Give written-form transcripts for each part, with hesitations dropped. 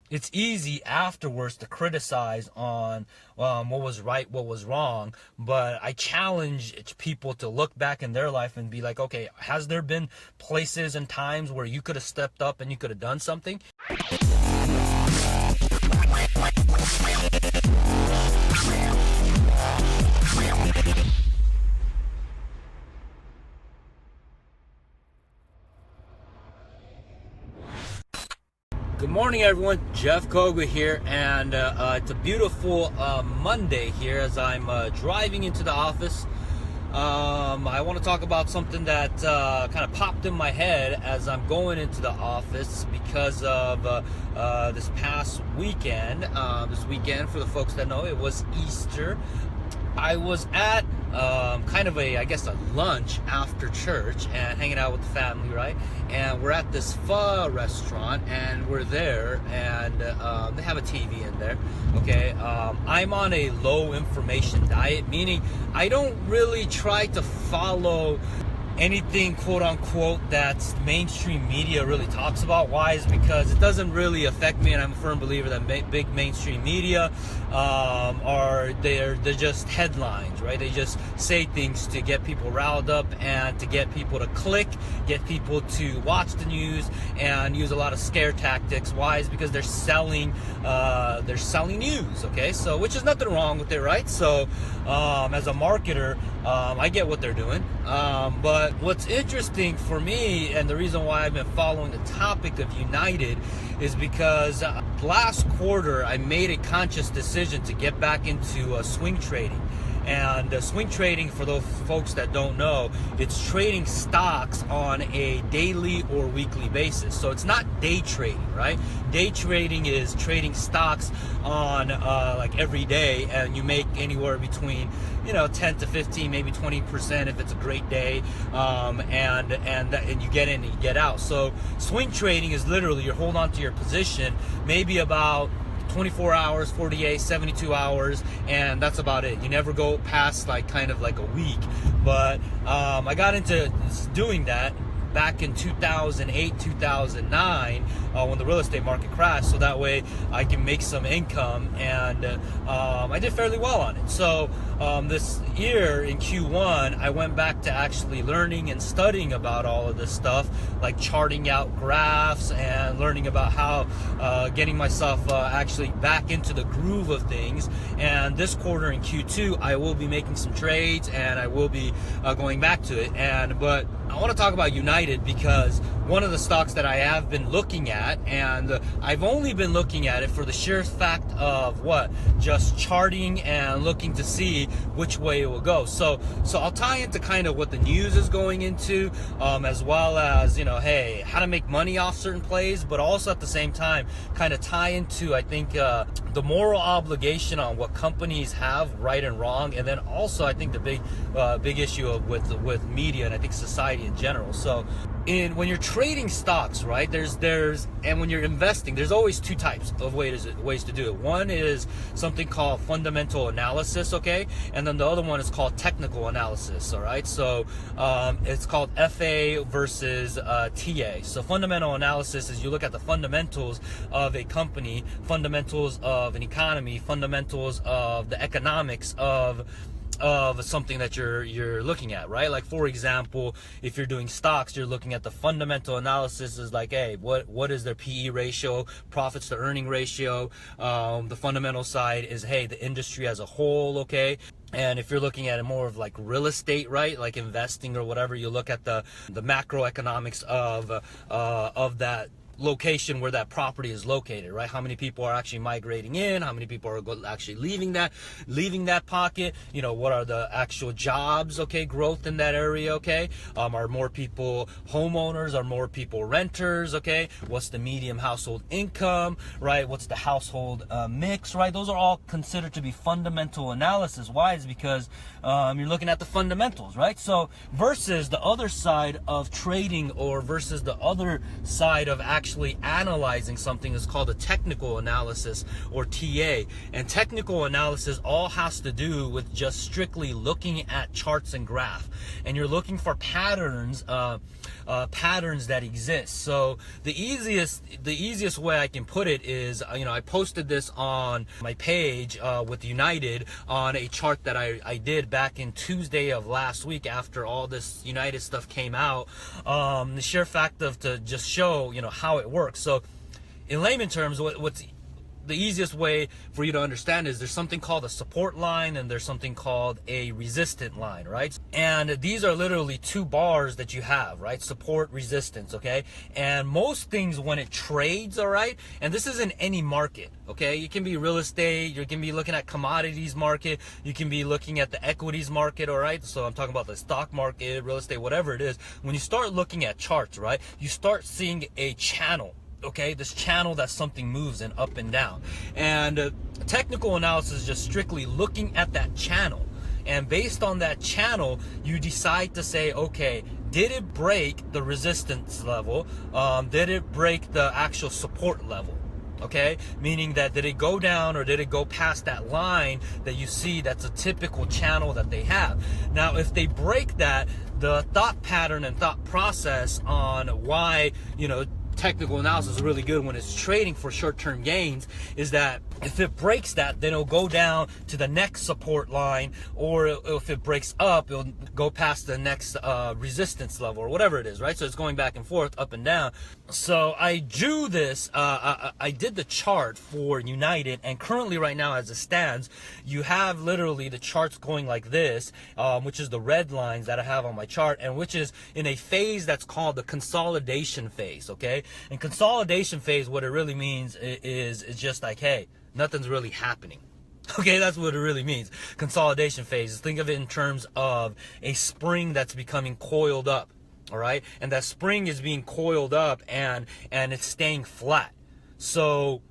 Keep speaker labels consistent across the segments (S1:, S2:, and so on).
S1: it's easy afterwards to criticize on what was right, what was wrong. But I challenge people to look back in their life and be like, okay, has there been places and times where you could have stepped up and you could have done something? Good morning, everyone. Jeff Koga here, and it's a beautiful Monday here as I'm driving into the office. I want to talk about something that kind of popped in my head as I'm going into the office because of this past weekend. This weekend, for the folks that know, it was Easter. I was at kind of a lunch after church and hanging out with the family, right? And we're at this pho restaurant and we're there and they have a TV in there, okay? I'm on a low information diet, meaning I don't really try to follow anything quote unquote that mainstream media really talks about. Why? Is because it doesn't really affect me, and I'm a firm believer that big mainstream media they're just headlines, right? They just say things to get people riled up and to get people to click, get people to watch the news, and use a lot of scare tactics. Why? Is because they're selling news, okay? So, which is nothing wrong with it, right? So as a marketer, I get what they're doing, but what's interesting for me, and the reason why I've been following the topic of United, is because last quarter I made a conscious decision to get back into swing trading. And swing trading, for those folks that don't know, it's trading stocks on a daily or weekly basis. So it's not day trading, right? Day trading is trading stocks on like every day, and you make anywhere between 10 to 15, maybe 20% if it's a great day, and you get in and you get out. So swing trading is literally you hold on to your position maybe about 24 hours, 48, 72 hours, and that's about it. You never go past like a week. But I got into doing that back in 2008, 2009, when the real estate market crashed, so that way I can make some income, and I did fairly well on it. So this year in Q1, I went back to actually learning and studying about all of this stuff, like charting out graphs and learning about how getting myself actually back into the groove of things. And this quarter in Q2, I will be making some trades, and I will be going back to it. But I want to talk about United because one of the stocks that I have been looking at, and I've only been looking at it for the sheer fact of just charting and looking to see which way it will go. So I'll tie into kind of what the news is going into, as well as hey, how to make money off certain plays, but also at the same time kind of tie into I think the moral obligation on what companies have, right and wrong, and then also I think the big issue with media and I think society in general. So when you're trading stocks, right, and when you're investing, there's always two types of ways to do it. One is something called fundamental analysis, okay, and then the other one is called technical analysis. All right, so it's called FA versus TA. So fundamental analysis is you look at the fundamentals of a company, fundamentals of an economy, fundamentals of the economics of something that you're looking at, right? Like, for example, if you're doing stocks, you're looking at the fundamental analysis is like, hey, what is their PE ratio, profits to earning ratio? The fundamental side is, hey, the industry as a whole, okay? And if you're looking at it more of like real estate, right, like investing or whatever, you look at the macroeconomics of that location where that property is located, right? How many people are actually migrating in? How many people are actually leaving that pocket? What are the actual jobs, okay, growth in that area, okay? Are more people homeowners? Are more people renters, okay? What's the median household income, right? What's the household mix, right? Those are all considered to be fundamental analysis. Why? Is because you're looking at the fundamentals, right? So versus the other side of trading, or versus the other side of actually actually analyzing something is called a technical analysis, or TA. And technical analysis all has to do with just strictly looking at charts and graph, and you're looking for patterns that exist. So the easiest way I can put it is, I posted this on my page with United on a chart that I did back in Tuesday of last week after all this United stuff came out. The sheer fact of to just show how it works. So in layman terms, what's the easiest way for you to understand is there's something called a support line and there's something called a resistant line, right? And these are literally two bars that you have, right? Support, resistance, okay? And most things when it trades, all right? And this is in any market, okay? You can be real estate, you can be looking at commodities market, you can be looking at the equities market, all right? So I'm talking about the stock market, real estate, whatever it is. When you start looking at charts, right? You start seeing a channel. Okay, this channel that something moves in up and down, and technical analysis is just strictly looking at that channel, and based on that channel you decide to say, okay, did it break the resistance level, did it break the actual support level? Okay, meaning that did it go down or did it go past that line that you see that's a typical channel that they have. Now if they break that, the thought pattern and thought process on why technical analysis is really good when it's trading for short-term gains is that if it breaks that, then it'll go down to the next support line, or if it breaks up, it'll go past the next resistance level or whatever it is, right? So it's going back and forth, up and down. So I drew this, I did the chart for United, and currently right now as it stands, you have literally the charts going like this, which is the red lines that I have on my chart, and which is in a phase that's called the consolidation phase, okay? And consolidation phase, what it really means is just like, hey, nothing's really happening. Okay, that's what it really means. Consolidation phase. Think of it in terms of a spring that's becoming coiled up. All right, and that spring is being coiled up and it's staying flat. So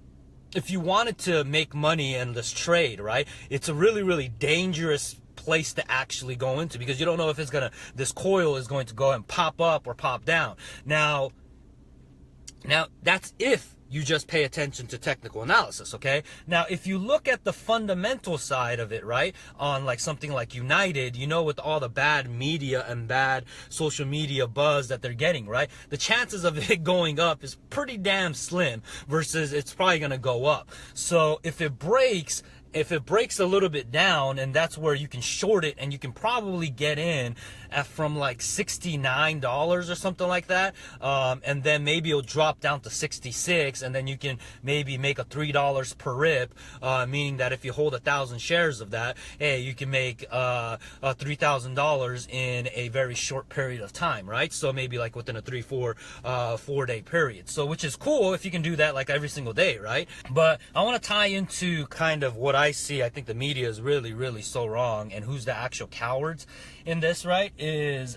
S1: if you wanted to make money in this trade, right, it's a really, really dangerous place to actually go into, because you don't know if this coil is going to go and pop up or pop down. Now that's if you just pay attention to technical analysis, okay? Now, if you look at the fundamental side of it, right, on like something like United, with all the bad media and bad social media buzz that they're getting, right, the chances of it going up is pretty damn slim versus it's probably going to go up. So if it breaks a little bit down, and that's where you can short it, and you can probably get in from like $69 or something like that, and then maybe it'll drop down to 66, and then you can maybe make a $3 per rip, meaning that if you hold 1,000 shares of that, hey, you can make $3,000 in a very short period of time, right? So maybe like within a 4 day period. So which is cool if you can do that like every single day, right? But I want to tie into kind of what I see. I think the media is really, really so wrong, and who's the actual cowards in this, right, is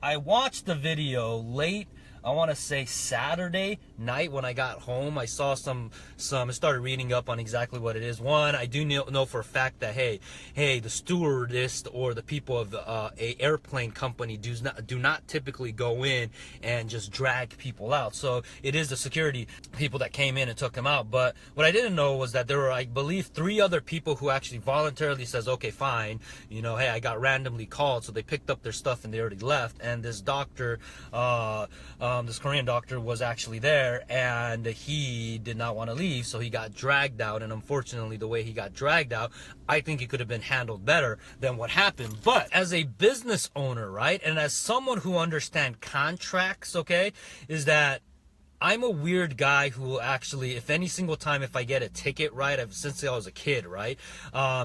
S1: I watched the video late, I want to say Saturday night when I got home. I saw I started reading up on exactly what it is. One, I do know for a fact that, hey, the stewardess or the people of a airplane company do not typically go in and just drag people out. So it is the security people that came in and took them out. But what I didn't know was that there were, I believe, 3 other people who actually voluntarily says, okay, fine, hey, I got randomly called. So they picked up their stuff and they already left. And this doctor, this Korean doctor, was actually there, and he did not want to leave, so he got dragged out. And unfortunately, the way he got dragged out, I think it could have been handled better than what happened. But as a business owner, right, and as someone who understands contracts, okay, is that I'm a weird guy who will actually, if any single time if I get a ticket, right, since I was a kid, right,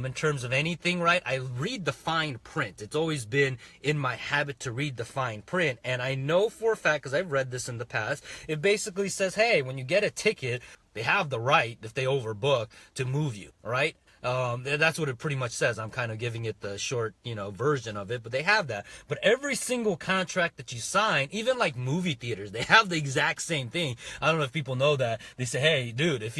S1: in terms of anything, right, I read the fine print. It's always been in my habit to read the fine print. And I know for a fact, because I've read this in the past, it basically says, hey, when you get a ticket, they have the right, if they overbook, to move you, all right? That's what it pretty much says. I'm kind of giving it the short, version of it, but they have that. But every single contract that you sign, even like movie theaters, they have the exact same thing. I don't know if people know that. They say, hey, dude, if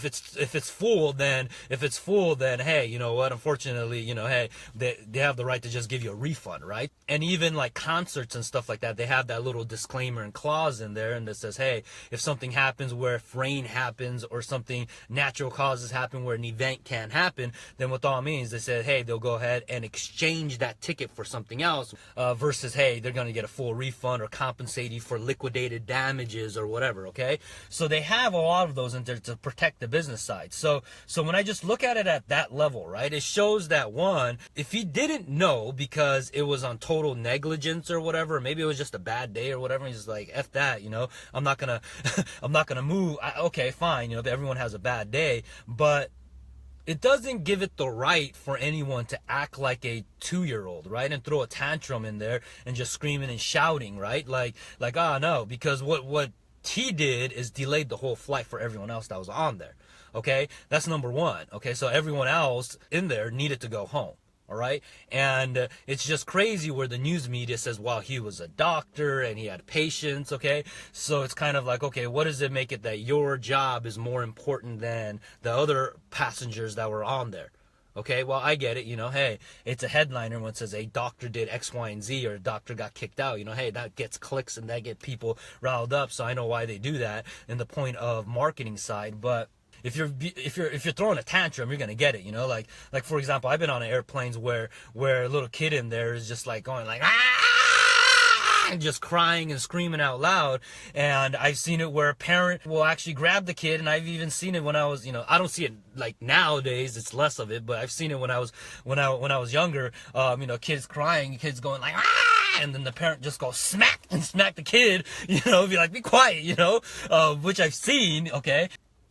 S1: it's full, then hey, you know what? Unfortunately, hey, they have the right to just give you a refund, right? And even like concerts and stuff like that, they have that little disclaimer and clause in there, and that says, hey, if something happens where if rain happens or something natural causes happen where an event can't happen, then what all means, they said, hey, they'll go ahead and exchange that ticket for something else, versus, hey, they're going to get a full refund or compensate you for liquidated damages or whatever, okay? So they have a lot of those in there to protect the business side. So when I just look at it at that level, right, it shows that, one, if he didn't know because it was on total negligence or whatever, maybe it was just a bad day or whatever, he's just like, F that, I'm not gonna I'm not gonna move. Okay, fine, everyone has a bad day, but it doesn't give it the right for anyone to act like a 2-year-old, right? And throw a tantrum in there and just screaming and shouting, right? Like, no, because what he did is delayed the whole flight for everyone else that was on there. Okay, that's number one. Okay, so everyone else in there needed to go home. All right. And it's just crazy where the news media says, well, he was a doctor and he had patients. Okay. So it's kind of like, okay, what does it make it that your job is more important than the other passengers that were on there? Okay. Well, I get it. Hey, it's a headliner when it says a doctor did X, Y, and Z, or a doctor got kicked out. Hey, that gets clicks and that get people riled up. So I know why they do that in the point of marketing side. But if you're throwing a tantrum, you're gonna get it, like for example, I've been on airplanes where a little kid in there is just like going like and just crying and screaming out loud. And I've seen it where a parent will actually grab the kid, and I've even seen it when I was, I don't see it like nowadays, it's less of it, but I've seen it when I was younger. Kids crying, kids going like and then the parent just goes smack the kid, be like, be quiet, which I've seen, okay.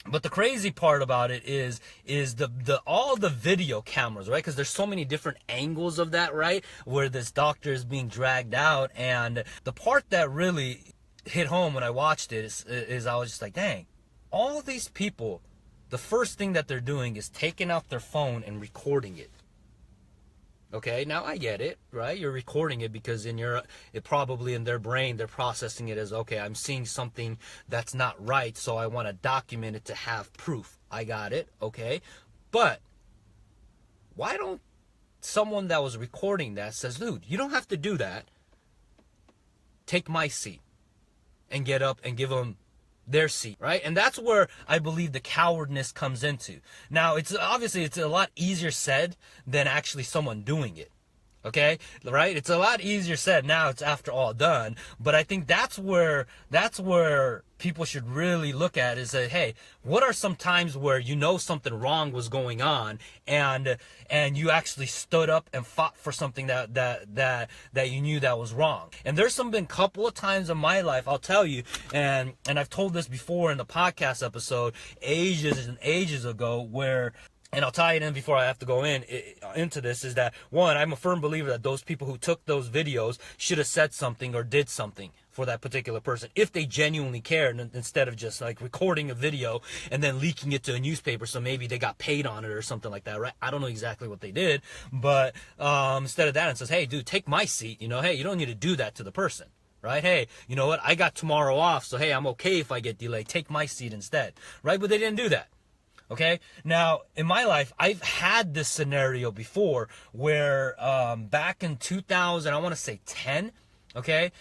S1: But the crazy part about it is the all the video cameras, right? Because there's so many different angles of that, right? Where this doctor is being dragged out, and the part that really hit home when I watched it is I was just like, dang, all these people, the first thing that they're doing is taking out their phone and recording it. Okay, now I get it, right? You're recording it because it probably in their brain, they're processing it as, okay, I'm seeing something that's not right, so I want to document it to have proof. I got it, okay? But why don't someone that was recording that says, dude, you don't have to do that. Take my seat and get up and give them their seat, right? And that's where I believe the cowardness comes into. Now, it's a lot easier said than actually someone doing it. Okay, right? It's a lot easier said now, it's after all done. But I think that's where people should really look at is say, hey, what are some times where something wrong was going on and you actually stood up and fought for something that you knew that was wrong? And there's been a couple of times in my life, I'll tell you, and I've told this before in the podcast episode ages and ages ago, where, and I'll tie it in before I have to go into this, is that, one, I'm a firm believer that those people who took those videos should have said something or did something for that particular person if they genuinely cared, instead of just like recording a video and then leaking it to a newspaper so maybe they got paid on it or something like that, right? I don't know exactly what they did, but instead of that, it says, hey, dude, take my seat, hey, you don't need to do that to the person. Right? Hey, you know what? I got tomorrow off, so hey, I'm okay if I get delayed. Take my seat instead. Right? But they didn't do that. Okay, now in my life, I've had this scenario before where back in 2000, I want to say 10, okay,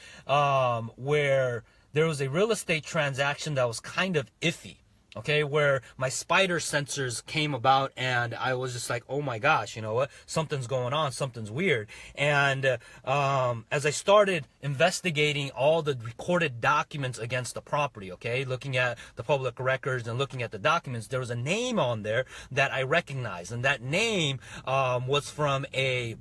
S1: where there was a real estate transaction that was kind of iffy. Okay, where my spider sensors came about and I was just like, oh my gosh, you know what? Something's going on, something's weird. And as I started investigating all the recorded documents against the property, okay, looking at the public records and looking at the documents, there was a name on there that I recognized. And that name was from a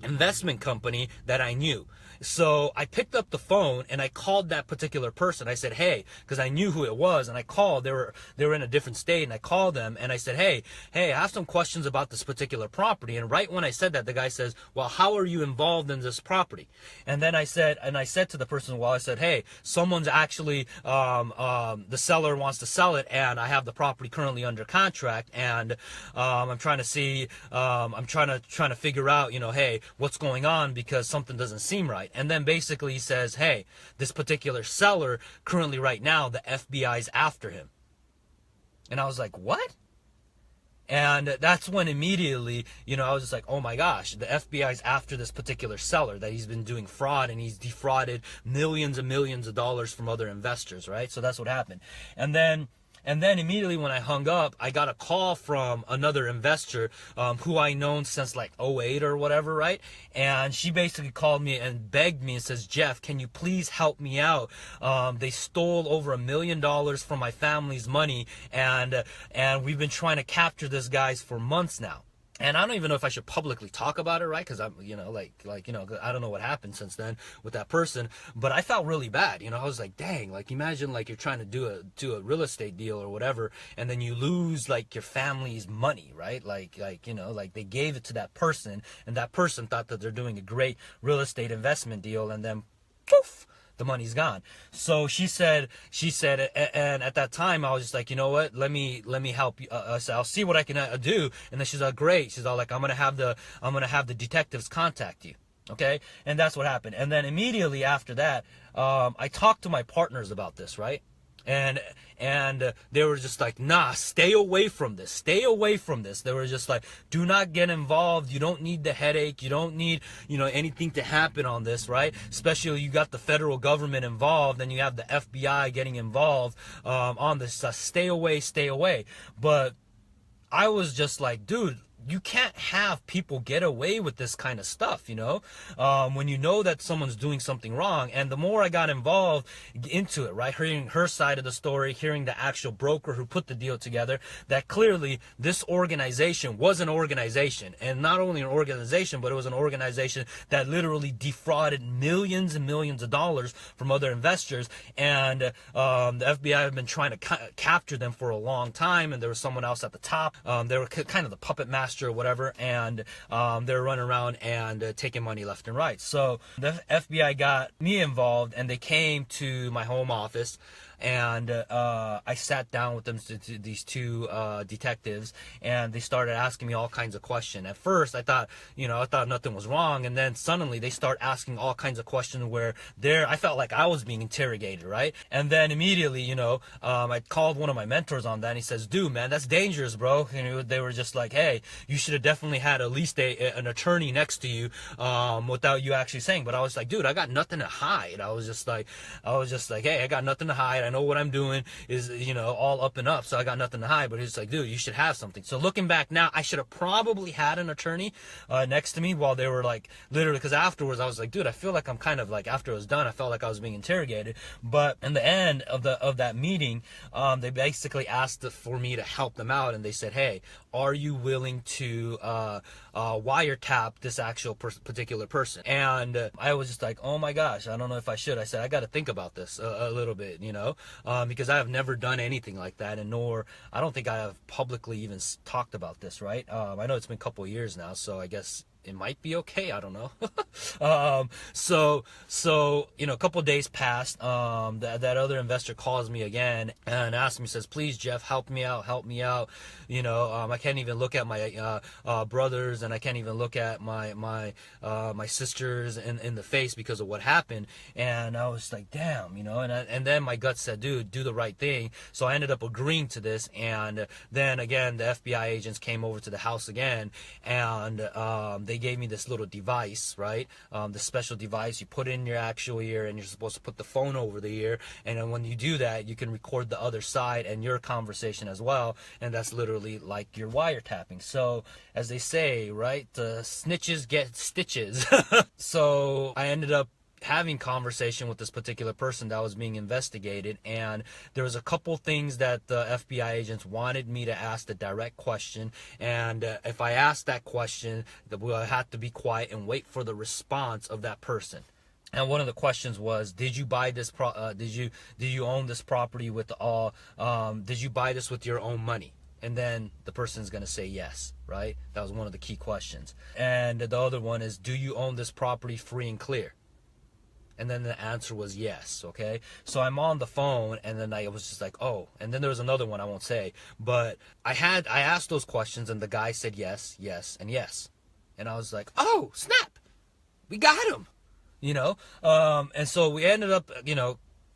S1: investment company that I knew. So I picked up the phone and I called that particular person. I said, hey, because I knew who it was, and I called. They were in a different state, and I called them and I said, hey, I have some questions about this particular property. And right when I said that, the guy says, well, how are you involved in this property? And then I said to the person, well, I said, hey, someone's actually the seller wants to sell it, and I have the property currently under contract, and I'm trying to see, I'm trying to figure out, hey, what's going on, because something doesn't seem right. And then basically he says, hey, this particular seller currently right now, the FBI's after him. And I was like, what? And that's when immediately, I was just like, oh my gosh, the FBI's after this particular seller, that he's been doing fraud, and he's defrauded millions and millions of dollars from other investors, right? So that's what happened. And then immediately when I hung up, I got a call from another investor who I known since like '08 or whatever, right? And she basically called me and begged me and says, Jeff, can you please help me out? They stole over $1 million from my family's money, and we've been trying to capture this guys for months now. And I don't even know if I should publicly talk about it, right? Because I'm, I don't know what happened since then with that person. But I felt really bad, I was like, dang, like imagine like you're trying to do a real estate deal or whatever, and then you lose like your family's money, right? Like they gave it to that person, and that person thought that they're doing a great real estate investment deal, and then poof, the money's gone. So she said, and at that time I was just like, you know what? Let me help you. So I'll see what I can do. And then she's like, great. She's all like, I'm gonna have the detectives contact you. Okay, and that's what happened. And then immediately after that, I talked to my partners about this, right? And they were just like, nah, stay away from this. Stay away from this. They were just like, do not get involved. You don't need the headache. You don't need, anything to happen on this, right? Especially you got the federal government involved, and you have the FBI getting involved on this. Stay away, stay away. But I was just like, dude, you can't have people get away with this kind of stuff, when you know that someone's doing something wrong. And the more I got involved into it, right, hearing her side of the story, hearing the actual broker who put the deal together, that clearly this organization was an organization, and not only an organization, but it was an organization that literally defrauded millions and millions of dollars from other investors. And the FBI had been trying to capture them for a long time, and there was someone else at the top. They were kind of the puppet master or whatever, and they're running around and taking money left and right. So the FBI got me involved, and they came to my home office, and I sat down with them, these two detectives, and they started asking me all kinds of questions. At first, I thought nothing was wrong, and then suddenly they start asking all kinds of questions where I felt like I was being interrogated, right? And then immediately, I called one of my mentors on that, and he says, dude, man, that's dangerous, bro. And they were just like, hey, you should have definitely had at least an attorney next to you without you actually saying. But I was like, dude, I got nothing to hide. I was just like, hey, I got nothing to hide. I know what I'm doing is, all up and up, so I got nothing to hide. But he's like, dude, you should have something. So looking back now, I should have probably had an attorney next to me while they were like, literally, because afterwards I was like, dude, I feel like I'm kind of like, after it was done, I felt like I was being interrogated. But in the end of that meeting, they basically asked for me to help them out, and they said, hey, are you willing to wiretap this actual particular person? And I was just like, oh my gosh, I don't know if I should. I said, I got to think about this a little bit, because I have never done anything like that, and I don't think I have publicly even talked about this, right? I know it's been a couple of years now, so I guess it might be okay. I don't know. So a couple of days passed. That other investor calls me again and asks me, says, please, Jeff, help me out. I can't even look at my brothers, and I can't even look at my sisters in the face because of what happened. And I was like, damn, and then my gut said, dude, do the right thing. So I ended up agreeing to this. And then again, the FBI agents came over to the house again, and they gave me this little device, right? This special device you put in your actual ear, and you're supposed to put the phone over the ear, and then when you do that, you can record the other side and your conversation as well, and that's literally like your wiretapping. So as they say, right, the snitches get stitches. So I ended up having conversation with this particular person that was being investigated, and there was a couple things that the FBI agents wanted me to ask the direct question, and if I asked that question, I had to be quiet and wait for the response of that person. And one of the questions was, did you buy this did you own this property with all did you buy this with your own money? And then the person's going to say yes, right? That was one of the key questions. And the other one is, do you own this property free and clear? And then the answer was yes. Okay, so I'm on the phone, and then I was just like, oh. And then there was another one I won't say, but I asked those questions, and the guy said yes, yes, and yes. And I was like, oh snap, we got him. And so we ended up,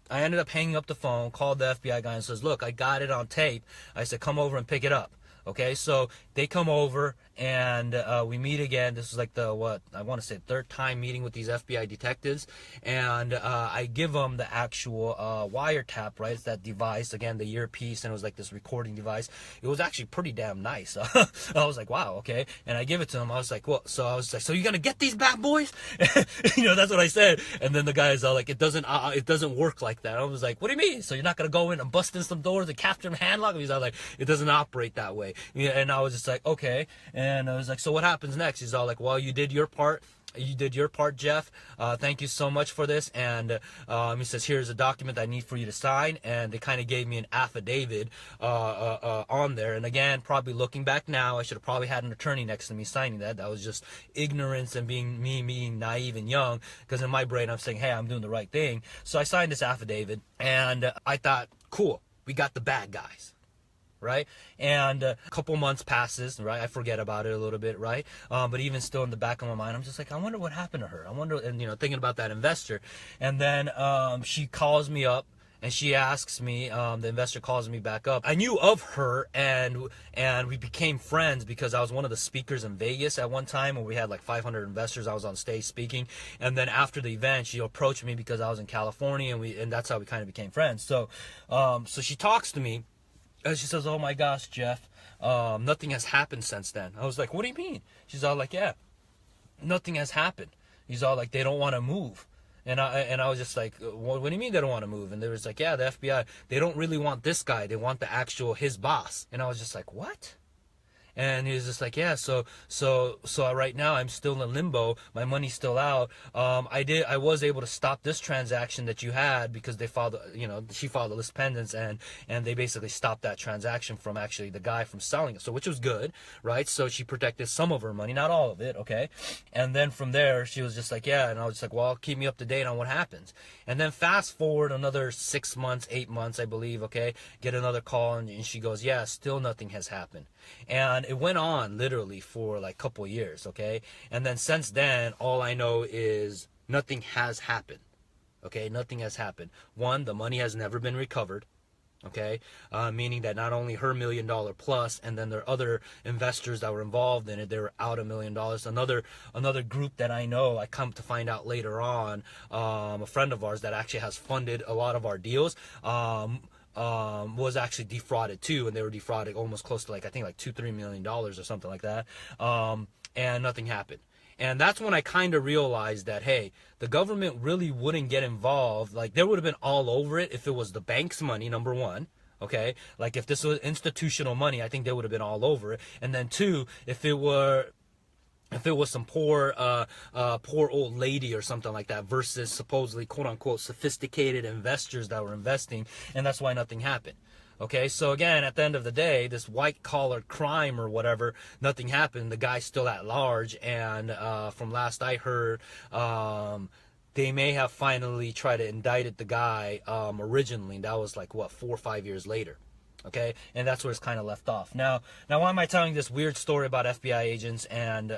S1: I ended up hanging up the phone, called the FBI guy and says, look, I got it on tape. I said, come over and pick it up. Okay, so they come over, and we meet again. This is like I want to say third time meeting with these FBI detectives, and I give them the actual wiretap, right? It's that device, again, the earpiece, and it was like this recording device. It was actually pretty damn nice. I was like, wow, okay. And I give it to them. I was like, so you're gonna get these bad boys? That's what I said. And then the guys are like, it doesn't work like that. I was like, what do you mean? So you're not gonna go in and bust in some doors and capture them handlock? He's like, it doesn't operate that way. And I was just like, okay. And I was like, so what happens next? He's all like, well, you did your part. You did your part, Jeff. Thank you so much for this. And he says, here's a document I need for you to sign. And they kind of gave me an affidavit on there. And again, probably looking back now, I should have probably had an attorney next to me signing that. That was just ignorance and being naive and young. Because in my brain, I'm saying, hey, I'm doing the right thing. So I signed this affidavit. And I thought, cool, we got the bad guys. Right? And a couple months passes, right? I forget about it a little bit, right? But even still in the back of my mind, I'm just like, I wonder what happened to her. I wonder, and thinking about that investor. And then she calls me up and she asks me, the investor calls me back up. I knew of her, and we became friends because I was one of the speakers in Vegas at one time when we had like 500 investors. I was on stage speaking, and then after the event, she approached me because I was in California, and that's how we kind of became friends. So she talks to me. And she says, oh my gosh, Jeff, nothing has happened since then. I was like, what do you mean? She's all like, yeah, nothing has happened. He's all like, they don't want to move. And I was just like, what do you mean they don't want to move? And they was like, yeah, the FBI, they don't really want this guy. They want his boss. And I was just like, what? And he was just like, yeah, so right now I'm still in limbo. My money's still out. I was able to stop this transaction that you had because they filed, she filed a list pendants, and they basically stopped that transaction from actually the guy from selling it. So, which was good, right? So she protected some of her money, not all of it, okay? And then from there, she was just like, yeah. And I was just like, well, keep me up to date on what happens. And then fast forward another 6 months, 8 months, I believe, okay? Get another call, and she goes, yeah, still nothing has happened. And it went on literally for like a couple of years, okay? And then since then, all I know is nothing has happened, okay? Nothing has happened. One, the money has never been recovered, okay? Meaning that not only her $1 million plus, and then there are other investors that were involved in it, they were out $1 million. Another group that I know, I come to find out later on, a friend of ours that actually has funded a lot of our deals, was actually defrauded too, and they were defrauded almost close to like, I think like $2-3 million or something like that, and nothing happened. And that's when I kind of realized that, hey, the government really wouldn't get involved. Like, they would have been all over it if it was the bank's money, number one. Okay, like if this was institutional money, I think they would have been all over it. And then two, if it was some poor old lady or something like that versus supposedly quote unquote sophisticated investors that were investing, and that's why nothing happened. Okay, so again, at the end of the day, this white collar crime or whatever, nothing happened. The guy's still at large, and from last I heard, they may have finally tried to indict the guy originally. That was like, what, 4 or 5 years later. Okay, and that's where it's kind of left off. Now, why am I telling this weird story about FBI agents and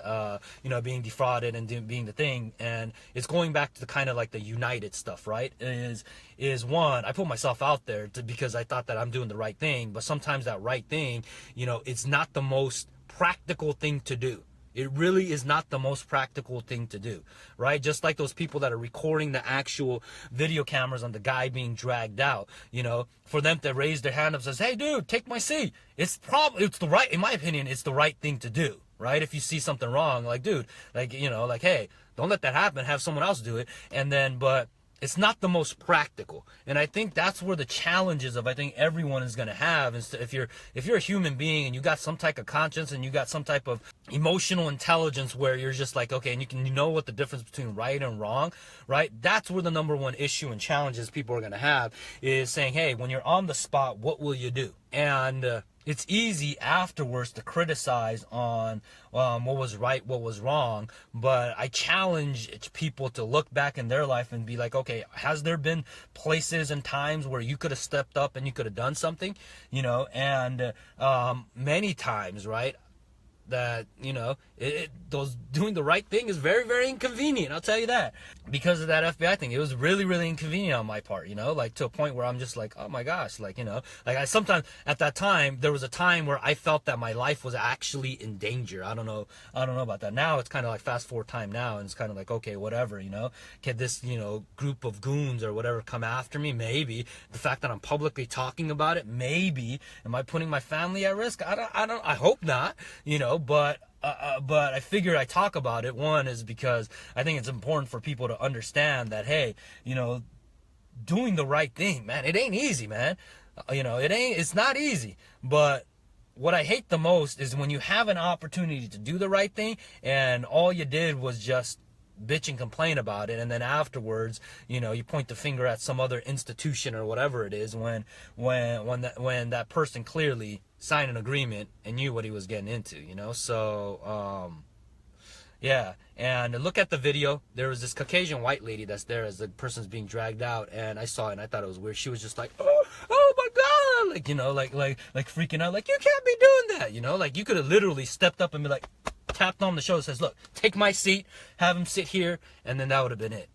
S1: being defrauded and being the thing? And it's going back to the kind of like the United stuff, right? Is one, I put myself out there because I thought that I'm doing the right thing, but sometimes that right thing, it's not the most practical thing to do. It really is not the most practical thing to do, right? Just like those people that are recording the actual video cameras on the guy being dragged out, for them to raise their hand up and says, hey, dude, take my seat. It's the right, in my opinion, it's the right thing to do, right? If you see something wrong, like, dude, like, hey, don't let that happen. Have someone else do it. And then, but it's not the most practical. And I think that's where the challenges of, I think, everyone is going to have. Is if you're a human being and you got some type of conscience and you got some type of emotional intelligence where you're just like, okay, and you know what the difference between right and wrong, right? That's where the number one issue and challenges people are going to have is saying, hey, when you're on the spot, what will you do? And it's easy afterwards to criticize on what was right, what was wrong, but I challenge people to look back in their life and be like, okay, has there been places and times where you could have stepped up and you could have done something, and many times, right? That those doing the right thing is very, very inconvenient. I'll tell you that, because of that FBI thing. It was really, really inconvenient on my part, like to a point where I'm just like, oh my gosh, like I sometimes at that time, there was a time where I felt that my life was actually in danger. I don't know about that. Now it's kind of like fast forward time now, and it's kind of like, okay, whatever, can this group of goons or whatever come after me? Maybe. The fact that I'm publicly talking about it, maybe. Am I putting my family at risk? I hope not, but I figured I talk about it. One is because I think it's important for people to understand that, hey, doing the right thing, man, it ain't easy, man. It's not easy. But what I hate the most is when you have an opportunity to do the right thing and all you did was just bitch and complain about it, and then afterwards, you point the finger at some other institution or whatever it is, when that person clearly signed an agreement and knew what he was getting into, So yeah, and look at the video. There was this Caucasian white lady that's there as the person's being dragged out, and I saw it and I thought it was weird. She was just like, oh my god, like freaking out, like, you can't be doing that, like you could have literally stepped up and be like, tapped on the shoulder, says, look, take my seat, have him sit here, and then that would have been it,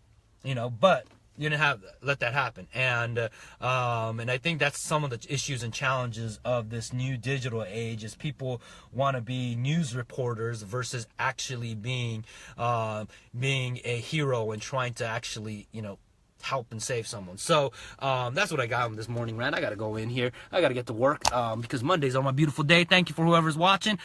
S1: but you didn't let that happen. And I think that's some of the issues and challenges of this new digital age, is people want to be news reporters versus actually being a hero and trying to actually help and save someone. So that's what I got on this morning rant. I gotta go in here, I gotta get to work, because Mondays are my beautiful day. Thank you for whoever's watching.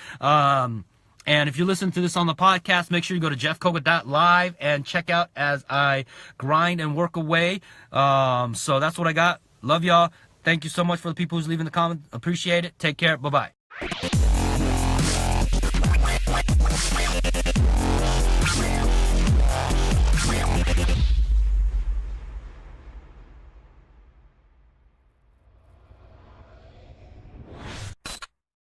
S1: And if you listen to this on the podcast, make sure you go to jeffkoga.live and check out as I grind and work away. So that's what I got. Love y'all. Thank you so much for the people who's leaving the comment. Appreciate it. Take care. Bye-bye.